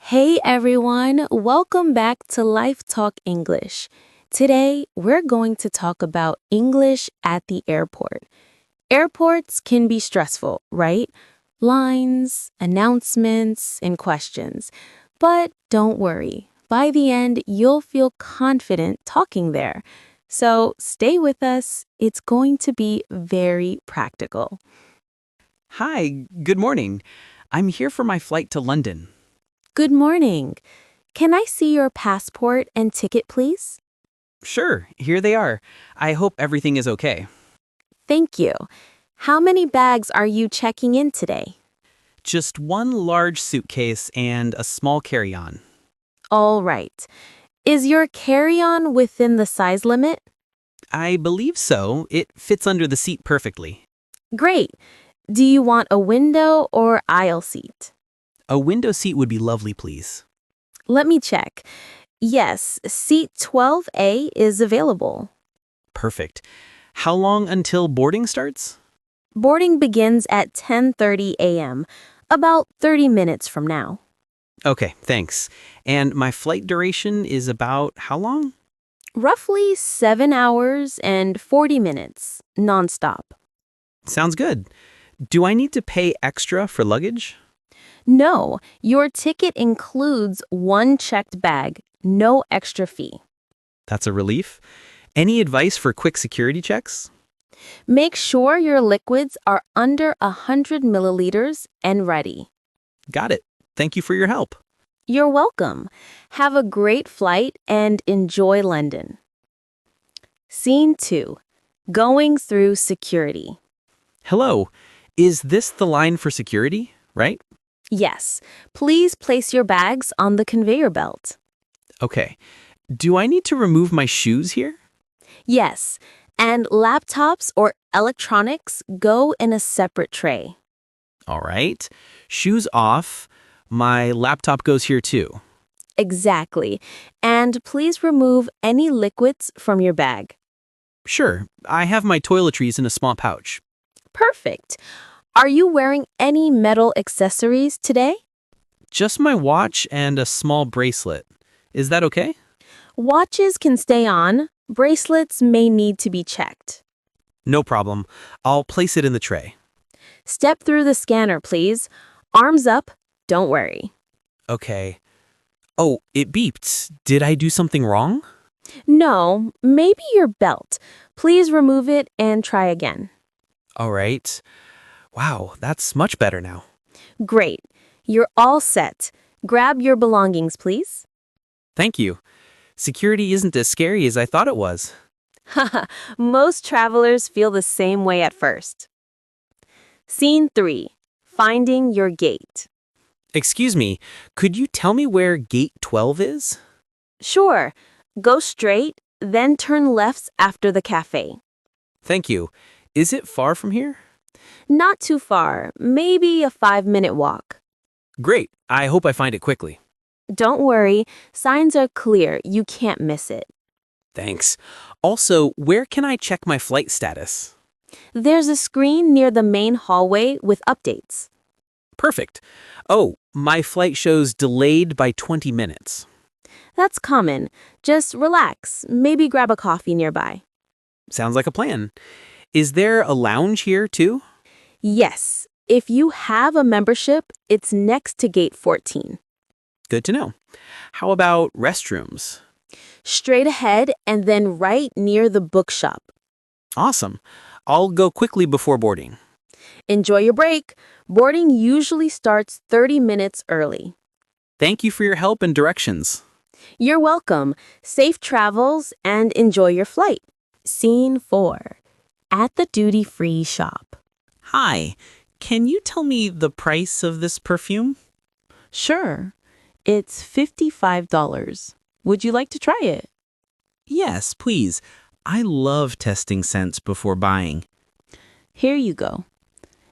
Hey everyone, welcome back to LifeTalk English. Today, we're going to talk about English at the airport. Airports can be stressful, right? Lines, announcements, and questions. But don't worry, by the end, you'll feel confident talking there. So stay with us, it's going to be very practical. Hi, good morning. I'm here for my flight to London. Good morning. Can I see your passport and ticket, please? Sure, here they are. I hope everything is okay. Thank you. How many bags are you checking in today? Just one large suitcase and a small carry-on. All right. Is your carry-on within the size limit? I believe so. It fits under the seat perfectly. Great. Do you want a window or aisle seat? A window seat would be lovely, please. Let me check. Yes, seat 12A is available. Perfect. How long until boarding starts? Boarding begins at 10:30 a.m., about 30 minutes from now. Okay, thanks. And my flight duration is about how long? Roughly 7 hours and 40 minutes, nonstop. Sounds good. Do I need to pay extra for luggage? No, your ticket includes one checked bag, no extra fee. That's a relief. Any advice for quick security checks? Make sure your liquids are under 100 milliliters and ready. Got it. Thank you for your help. You're welcome. Have a great flight and enjoy London. Scene 2. Going through security. Hello. Is this the line for security, right? Yes, please place your bags on the conveyor belt. Okay. Do I need to remove my shoes here? Yes, and laptops or electronics go in a separate tray. All right. Shoes off. My laptop goes here too. Exactly. And please remove any liquids from your bag. Sure. I have my toiletries in a small pouch. Perfect. Are you wearing any metal accessories today? Just my watch and a small bracelet. Is that okay? Watches can stay on. Bracelets may need to be checked. No problem. I'll place it in the tray. Step through the scanner, please. Arms up. Don't worry. Okay. Oh, it beeped. Did I do something wrong? No, maybe your belt. Please remove it and try again. All right. Wow, that's much better now. Great. You're all set. Grab your belongings, please. Thank you. Security isn't as scary as I thought it was. Haha, most travelers feel the same way at first. Scene 3. Finding your gate. Excuse me, could you tell me where gate 12 is? Sure. Go straight, then turn left after the cafe. Thank you. Is it far from here? Not too far, maybe a 5-minute walk. Great. I hope I find it quickly. Don't worry, signs are clear, you can't miss it. Thanks. Also, where can I check my flight status? There's a screen near the main hallway with updates. Perfect. Oh, my flight shows delayed by 20 minutes. That's common. Just relax, maybe grab a coffee nearby. Sounds like a plan. Is there a lounge here too? Yes, if you have a membership, it's next to gate 14. Good to know. How about restrooms? Straight ahead and then right near the bookshop. Awesome. I'll go quickly before boarding. Enjoy your break. Boarding usually starts 30 minutes early. Thank you for your help and directions. You're welcome. Safe travels and enjoy your flight. Scene 4. At the duty-free shop. Hi, can you tell me the price of this perfume? Sure. It's $55. Would you like to try it? Yes, please. I love testing scents before buying. Here you go.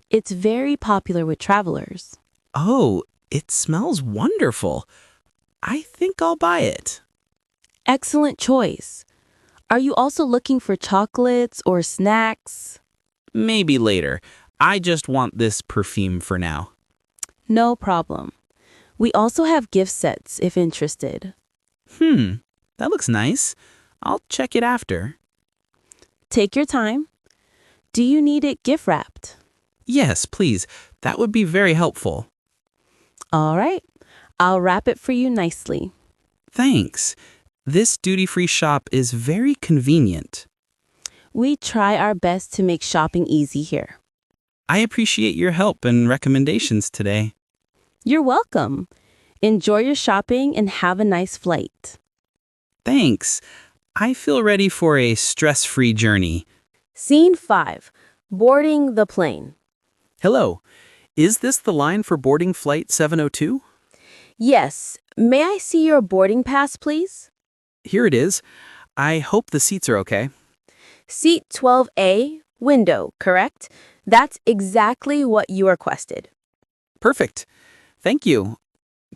It's very popular with travelers. Oh, it smells wonderful. I think I'll buy it. Excellent choice. Are you also looking for chocolates or snacks? Maybe later. I just want this perfume for now. No problem. We also have gift sets if interested. That looks nice. I'll check it after. Take your time. Do you need it gift wrapped? Yes, please. That would be very helpful. All right. I'll wrap it for you nicely. Thanks. This duty-free shop is very convenient. We try our best to make shopping easy here. I appreciate your help and recommendations today. You're welcome. Enjoy your shopping and have a nice flight. Thanks. I feel ready for a stress-free journey. Scene 5. Boarding the plane. Hello. Is this the line for boarding flight 702? Yes. May I see your boarding pass, please? Here it is. I hope the seats are okay. Seat 12A, window, correct? That's exactly what you requested. Perfect. Thank you.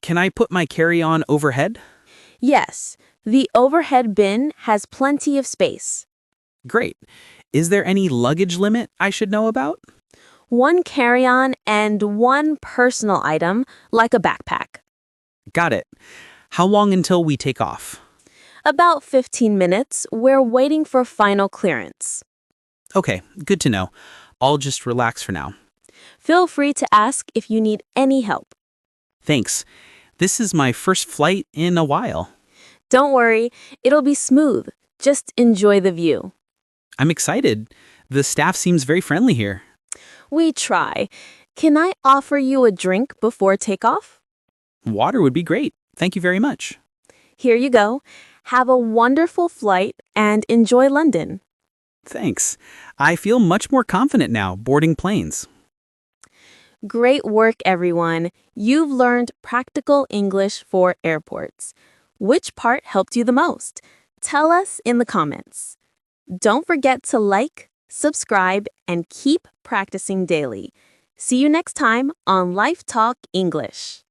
Can I put my carry-on overhead? Yes, the overhead bin has plenty of space. Great. Is there any luggage limit I should know about? One carry-on and one personal item, like a backpack. Got it. How long until we take off? About 15 minutes. We're waiting for final clearance. Okay, good to know. I'll just relax for now. Feel free to ask if you need any help. Thanks. This is my first flight in a while. Don't worry, it'll be smooth. Just enjoy the view. I'm excited. The staff seems very friendly here. We try. Can I offer you a drink before takeoff? Water would be great. Thank you very much. Here you go. Have a wonderful flight and enjoy London. Thanks. I feel much more confident now boarding planes. Great work, everyone. You've learned practical English for airports. Which part helped you the most? Tell us in the comments. Don't forget to like, subscribe, and keep practicing daily. See you next time on LifeTalk English.